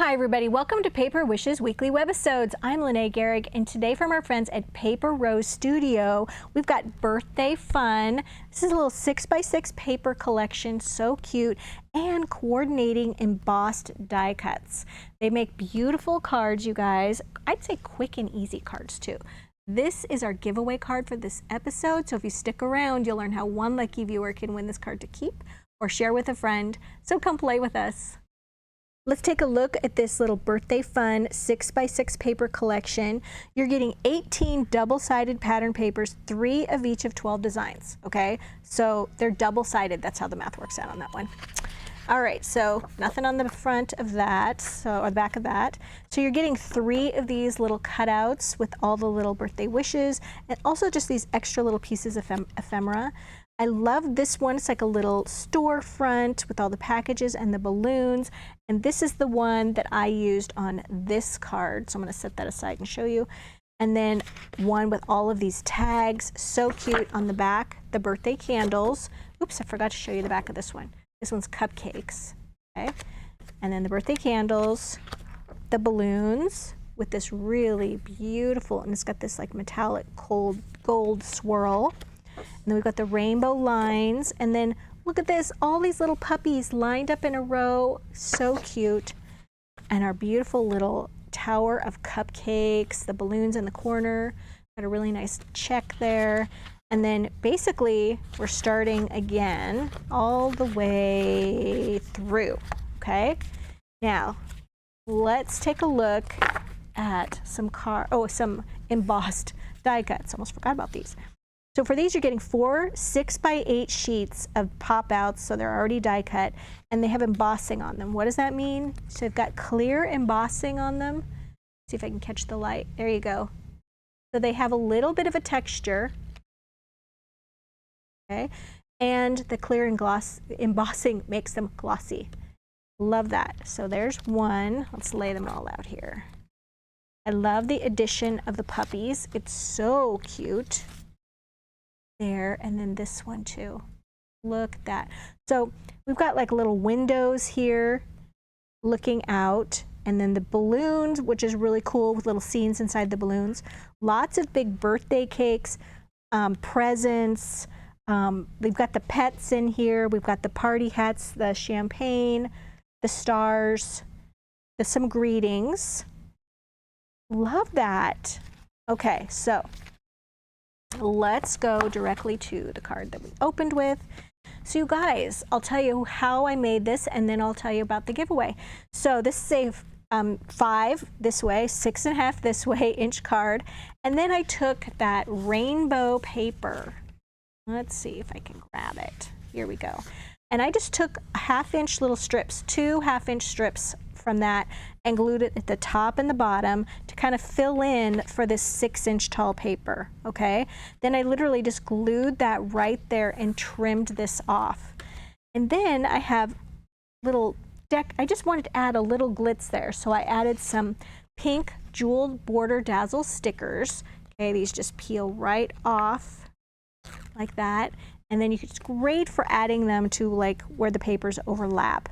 Hi everybody, welcome to Paper Wishes Weekly Webisodes. I'm Lene Gehrig, and today from our friends at Paper Rose Studio, we've got Birthday Fun. This is a little 6x6 paper collection, so cute, and coordinating embossed die cuts. They make beautiful cards, you guys. I'd say quick and easy cards too. This is our giveaway card for this episode, so if you stick around, you'll learn how one lucky viewer can win this card to keep or share with a friend. So come play with us. Let's take a look at this little Birthday Fun 6x6 paper collection. You're getting 18 double-sided pattern papers, 3 of each of 12 designs, okay? So they're double-sided. That's how the math works out on that one. All right, so nothing on the front of that, or the back of that. So you're getting 3 of these little cutouts with all the little birthday wishes, and also just these extra little pieces of ephemera. I love this one. It's like a little storefront with all the packages and the balloons. And this is the one that I used on this card. So I'm going to set that aside and show you. And then one with all of these tags. So cute on the back. The birthday candles. Oops, I forgot to show you the back of this one. This one's cupcakes. Okay. And then the birthday candles. The balloons with this really beautiful, and it's got this like metallic gold swirl. And then we've got the rainbow lines, and then look at this, all these little puppies lined up in a row, so cute. And our beautiful little tower of cupcakes, the balloons in the corner, got a really nice check there. And then basically we're starting again all the way through, okay? Now, let's take a look at some embossed die cuts. Almost forgot about these. So for these, you're getting 4 6x8 sheets of pop-outs, so they're already die cut, and they have embossing on them. What does that mean? So they've got clear embossing on them. See if I can catch the light. There you go. So they have a little bit of a texture, okay? And the clear and gloss embossing makes them glossy. Love that. So there's one. Let's lay them all out here. I love the addition of the puppies. It's so cute. There, and then this one too. Look at that. So we've got like little windows here looking out, and then the balloons, which is really cool with little scenes inside the balloons. Lots of big birthday cakes, presents. We've got the pets in here. We've got the party hats, the champagne, the stars, some greetings. Love that. Okay, so let's go directly to the card that we opened with. So you guys, I'll tell you how I made this, and then I'll tell you about the giveaway. So this is a 5 this way, 6.5 this way inch card, and then I took that rainbow paper. Let's see if I can grab it. Here we go. And I just took 1/2 inch little strips, 2 1/2 inch strips from that, and glued it at the top and the bottom to kind of fill in for this 6-inch tall paper, okay? Then I literally just glued that right there and trimmed this off. And then I have little I just wanted to add a little glitz there, so I added some pink jeweled border dazzle stickers. Okay, these just peel right off like that. And then it's great for adding them to like where the papers overlap.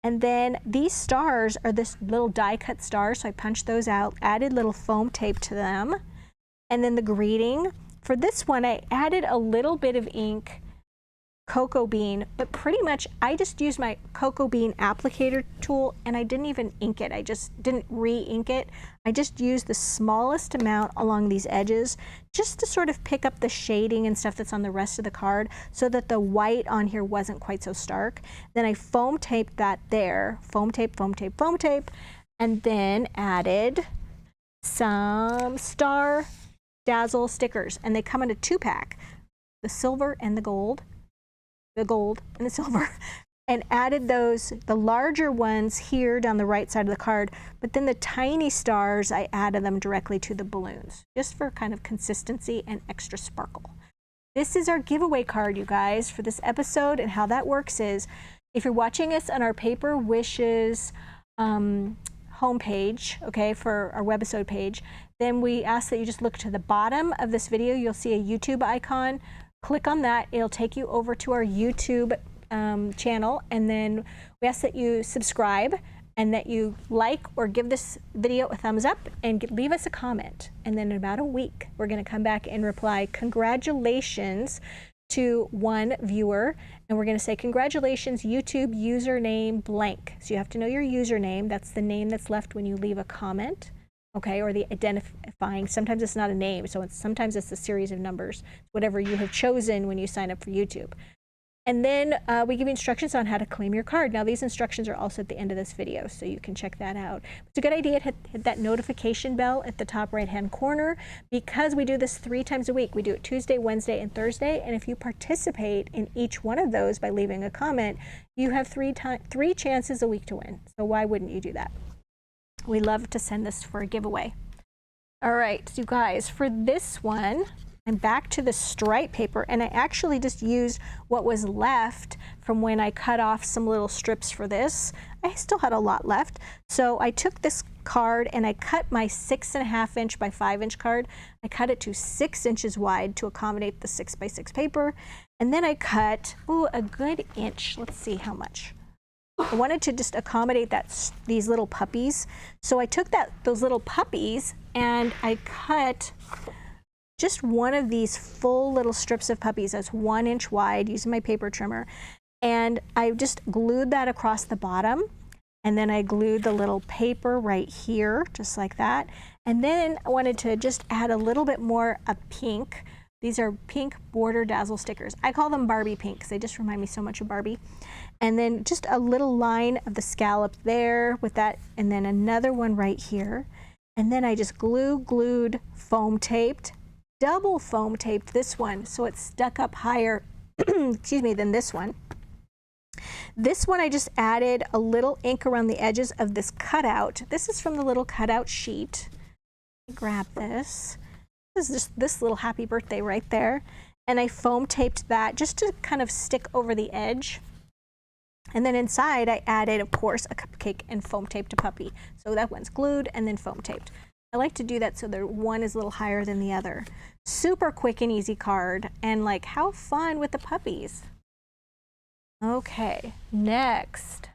And then these stars are this little die cut stars, so I punched those out, added little foam tape to them. And then the greeting, for this one I added a little bit of ink, cocoa bean, but pretty much I just used my cocoa bean applicator tool, and I didn't even ink it. I just didn't re-ink it. I just used the smallest amount along these edges just to sort of pick up the shading and stuff that's on the rest of the card so that the white on here wasn't quite so stark. Then I foam taped that there, foam tape, foam tape, foam tape, and then added some star dazzle stickers, and they come in a 2-pack, the silver and the gold and the silver, and added those, the larger ones here down the right side of the card, but then the tiny stars, I added them directly to the balloons, just for kind of consistency and extra sparkle. This is our giveaway card, you guys, for this episode, and how that works is, if you're watching us on our Paper Wishes homepage, okay, for our webisode page, then we ask that you just look to the bottom of this video. You'll see a YouTube icon. Click on that. It'll take you over to our YouTube channel, and then we ask that you subscribe and that you like or give this video a thumbs up and leave us a comment. And then in about a week, we're gonna come back and reply, congratulations to one viewer. And we're gonna say, congratulations, YouTube username blank. So you have to know your username. That's the name that's left when you leave a comment, okay, or the identifying. Sometimes it's not a name, so sometimes it's a series of numbers, whatever you have chosen when you sign up for YouTube. And then we give you instructions on how to claim your card. Now these instructions are also at the end of this video, so you can check that out. It's a good idea to hit that notification bell at the top right-hand corner, because we do this 3 times a week. We do it Tuesday, Wednesday, and Thursday. And if you participate in each one of those by leaving a comment, you have 3 chances a week to win. So why wouldn't you do that? We love to send this for a giveaway. All right, so you guys, for this one, I'm back to the stripe paper, and I actually just used what was left from when I cut off some little strips for this. I still had a lot left. So I took this card and I cut my 6.5 inch by 5 inch card. I cut it to 6 inches wide to accommodate the 6 by 6 paper. And then I cut, a good inch. Let's see how much. I wanted to just accommodate these little puppies. So I took those little puppies and I cut just one of these full little strips of puppies that's 1 inch wide using my paper trimmer. And I just glued that across the bottom. And then I glued the little paper right here, just like that. And then I wanted to just add a little bit more of pink. These are pink border dazzle stickers. I call them Barbie pink because they just remind me so much of Barbie. And then just a little line of the scallop there with that, and then another one right here. And then I just glued, foam taped, double foam taped this one so it stuck up higher, excuse me, than this one. This one I just added a little ink around the edges of this cutout. This is from the little cutout sheet. Grab this. This is just this little happy birthday right there. And I foam taped that just to kind of stick over the edge. And then inside I added, of course, a cupcake and foam taped a puppy. So that one's glued and then foam taped. I like to do that so that one is a little higher than the other. Super quick and easy card, and like, how fun with the puppies. Okay, next.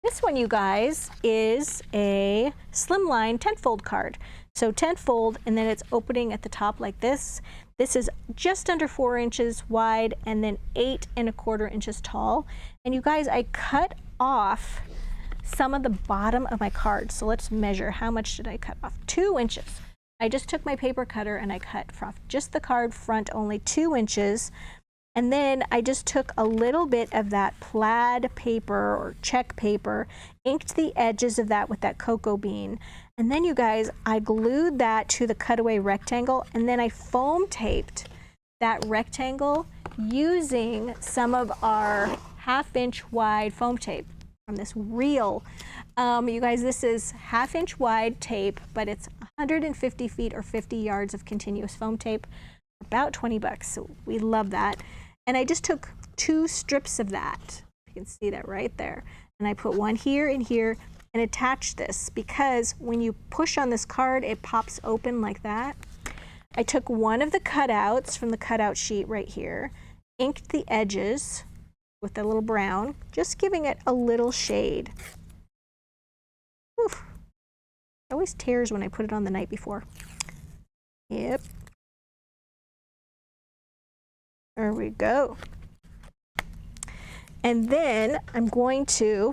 This one, you guys, is a Slimline 10-fold card. So 10-fold, and then it's opening at the top like this. This is just under 4 inches wide and then 8 1/4 inches tall. And you guys, I cut off some of the bottom of my card. So let's measure. How much did I cut off? 2 inches. I just took my paper cutter and I cut from just the card front only 2 inches. And then I just took a little bit of that plaid paper or check paper, inked the edges of that with that cocoa bean. And then you guys, I glued that to the cutaway rectangle, and then I foam taped that rectangle using some of our 1/2 inch wide foam tape from this reel. You guys, this is 1/2 inch wide tape, but it's 150 feet or 50 yards of continuous foam tape, about 20 bucks. So we love that. And I just took 2 strips of that. You can see that right there. And I put one here and here and attached this because when you push on this card, it pops open like that. I took one of the cutouts from the cutout sheet right here, inked the edges with a little brown, just giving it a little shade. Oof. It always tears when I put it on the night before. Yep. There we go. And then I'm going to,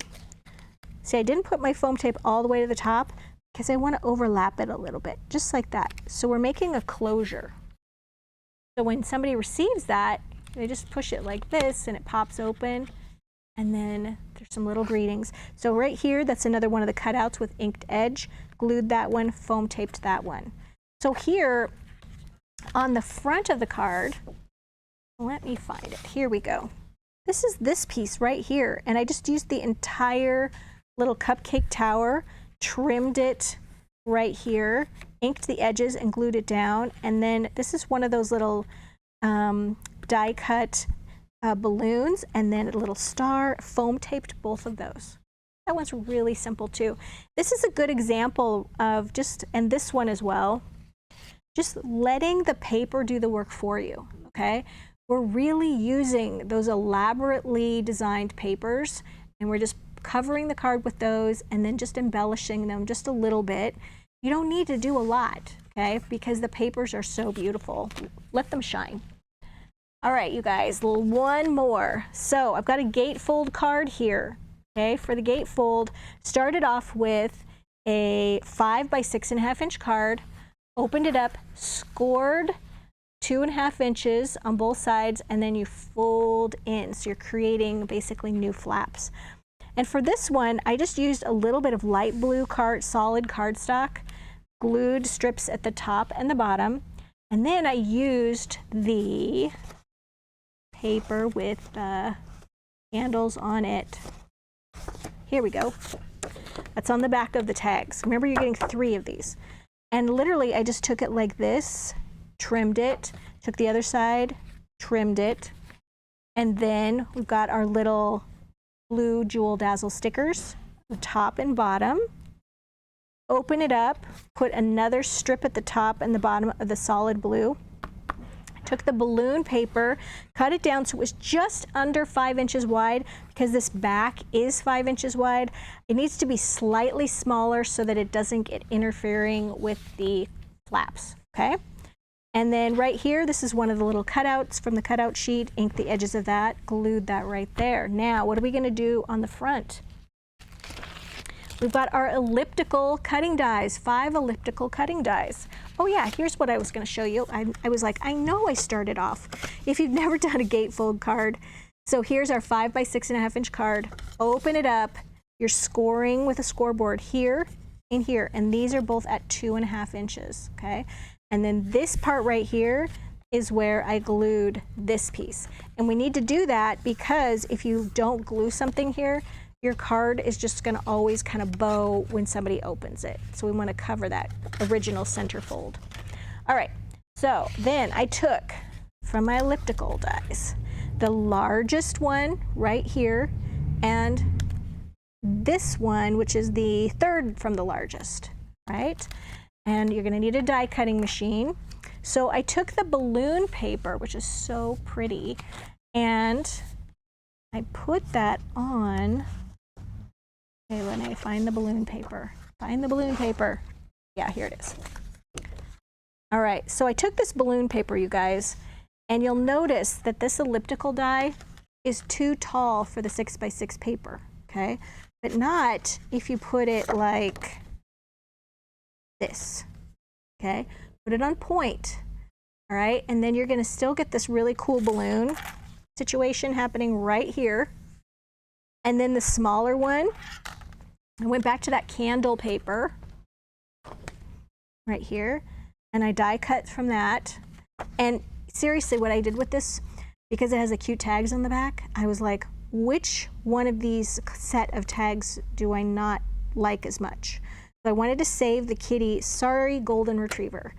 see, I didn't put my foam tape all the way to the top because I want to overlap it a little bit, just like that. So we're making a closure. So when somebody receives that, they just push it like this and it pops open. And then there's some little greetings. So right here, that's another one of the cutouts with inked edge. Glued that one, foam taped that one. So here on the front of the card, let me find it. Here we go. This is this piece right here. And I just used the entire little cupcake tower, trimmed it right here, inked the edges and glued it down. And then this is one of those little die cut balloons, and then a little star, foam taped both of those. That one's really simple too. This is a good example of just, and this one as well, just letting the paper do the work for you, okay? We're really using those elaborately designed papers, and we're just covering the card with those and then just embellishing them just a little bit. You don't need to do a lot, okay, because the papers are so beautiful. Let them shine. All right, you guys, one more. So I've got a gatefold card here, okay, for the gatefold. Started off with a 5 by 6.5 inch card, opened it up, scored 2.5 inches on both sides, and then you fold in. So you're creating basically new flaps. And for this one, I just used a little bit of light blue solid cardstock, glued strips at the top and the bottom, and then I used the paper with the handles on it. Here we go. That's on the back of the tags. Remember, you're getting 3 of these. And literally, I just took it like this, trimmed it, took the other side, trimmed it, and then we've got our little blue Jewel Dazzle stickers, the top and bottom. Open it up, put another strip at the top and the bottom of the solid blue. Took the balloon paper, cut it down so it was just under 5 inches wide because this back is 5 inches wide. It needs to be slightly smaller so that it doesn't get interfering with the flaps, okay? And then right here, this is one of the little cutouts from the cutout sheet, inked the edges of that, glued that right there. Now, what are we gonna do on the front? We've got our elliptical cutting dies, 5 elliptical cutting dies. Oh yeah, here's what I was gonna show you. I was like, I know I started off. If you've never done a gatefold card, so here's our 5 by 6.5 inch card. Open it up, you're scoring with a scoreboard here and here, and these are both at 2.5 inches, okay? And then this part right here is where I glued this piece. And we need to do that because if you don't glue something here, your card is just gonna always kind of bow when somebody opens it. So we wanna cover that original center fold. All right, so then I took from my elliptical dies, the largest one right here, and this one, which is the 3rd from the largest, right? And you're gonna need a die cutting machine. So I took the balloon paper, which is so pretty, and I put that on. Okay, Lene, find the balloon paper. Find the balloon paper. Yeah, here it is. All right, so I took this balloon paper, you guys, and you'll notice that this elliptical die is too tall for the 6 by 6 paper, okay? But not if you put it like this, okay? Put it on point, all right? And then you're gonna still get this really cool balloon situation happening right here. And then the smaller one, I went back to that candle paper right here, and I die cut from that. And seriously, what I did with this, because it has the cute tags on the back, I was like, which one of these set of tags do I not like as much? So I wanted to save the kitty, sorry, golden retriever.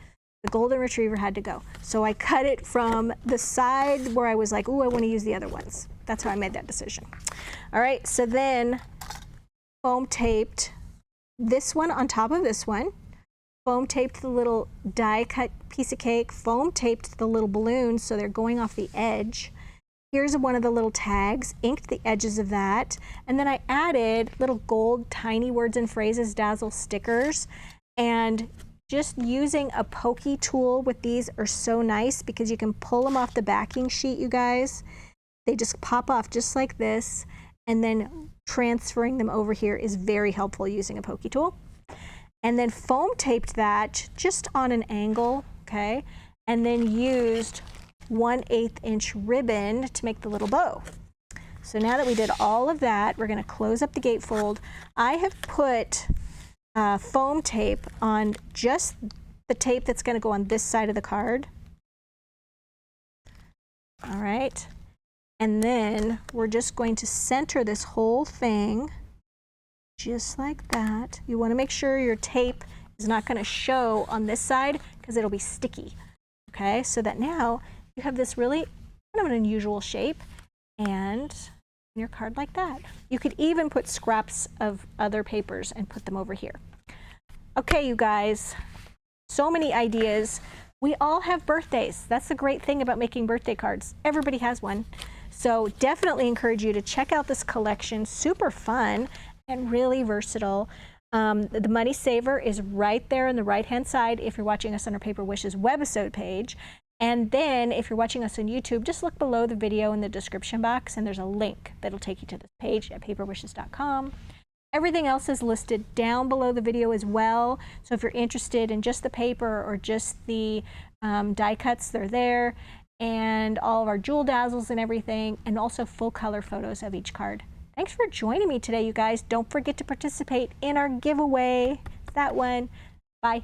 The golden retriever had to go. So I cut it from the side where I was like, ooh, I want to use the other ones. That's how I made that decision. All right, so then foam taped this one on top of this one, foam taped the little die cut piece of cake, foam taped the little balloons so they're going off the edge. Here's one of the little tags, inked the edges of that, and then I added little gold tiny words and phrases dazzle stickers. And just using a pokey tool with these are so nice because you can pull them off the backing sheet, you guys. They just pop off just like this, and then transferring them over here is very helpful using a pokey tool. And then foam taped that just on an angle, okay? And then used 1/8 inch ribbon to make the little bow. So now that we did all of that, we're gonna close up the gatefold. I have put foam tape on just the tape that's gonna go on this side of the card. All right, and then we're just going to center this whole thing just like that. You wanna make sure your tape is not gonna show on this side because it'll be sticky, okay? So that now you have this really kind of an unusual shape and your card like that. You could even put scraps of other papers and put them over here. Okay, you guys, so many ideas. We all have birthdays. That's the great thing about making birthday cards. Everybody has one. So definitely encourage you to check out this collection. Super fun and really versatile. The Money Saver is right there on the right-hand side if you're watching us on our Paper Wishes webisode page. And then if you're watching us on YouTube, just look below the video in the description box and there's a link that'll take you to this page at paperwishes.com. Everything else is listed down below the video as well. So if you're interested in just the paper or just the die cuts, they're there. And all of our jewel dazzles and everything, and also full color photos of each card. Thanks for joining me today, you guys. Don't forget to participate in our giveaway. That one. Bye.